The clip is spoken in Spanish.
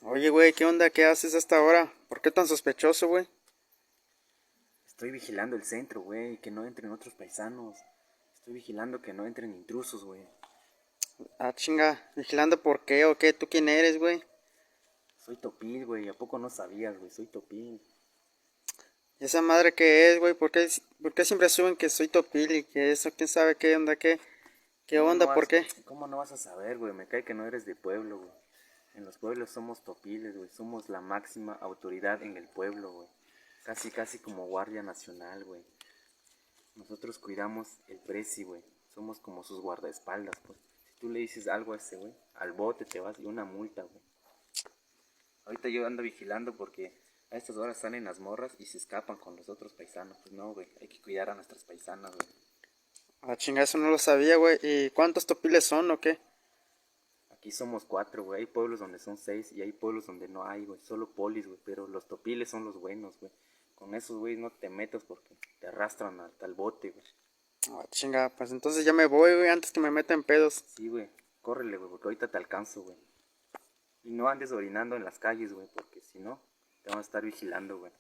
Oye, güey, ¿qué onda? ¿Qué haces a esta hora? ¿Por qué tan sospechoso, güey? Estoy vigilando el centro, güey, que no entren otros paisanos. Estoy vigilando que no entren intrusos, güey. Ah, chinga, ¿vigilando por qué o qué? ¿Tú quién eres, güey? Soy Topil, güey, ¿a poco no sabías, güey? Soy Topil. ¿Y esa madre qué es, güey? ¿Por qué siempre suben que soy Topil y que eso? ¿Quién sabe qué onda? ¿Qué ¿Cómo no onda? ¿Por vas, qué? cómo no vas a saber, güey? Me cae que no eres de pueblo, güey. En los pueblos somos Topiles, güey. Somos la máxima autoridad en el pueblo, güey. Casi, casi como guardia nacional, güey. Nosotros cuidamos el presi, güey. Somos como sus guardaespaldas, pues. Si tú le dices algo a ese, güey, al bote te vas y una multa, güey. Ahorita yo ando vigilando porque a estas horas salen las morras y se escapan con los otros paisanos. Pues no, güey, hay que cuidar a nuestras paisanas, güey. Ah, chinga, eso no lo sabía, güey. ¿Y cuántos Topiles son o qué? Aquí somos 4, güey. Hay pueblos donde son 6 y hay pueblos donde no hay, güey. Solo polis, güey. Pero los topiles son los buenos, güey. Con esos, güey, no te metas porque te arrastran al bote, güey. Ah, chinga, pues entonces ya me voy, güey, antes que me meta en pedos. Sí, güey. Córrele, güey, porque ahorita te alcanzo, güey. Y no andes orinando en las calles, güey, porque si no, te van a estar vigilando, güey.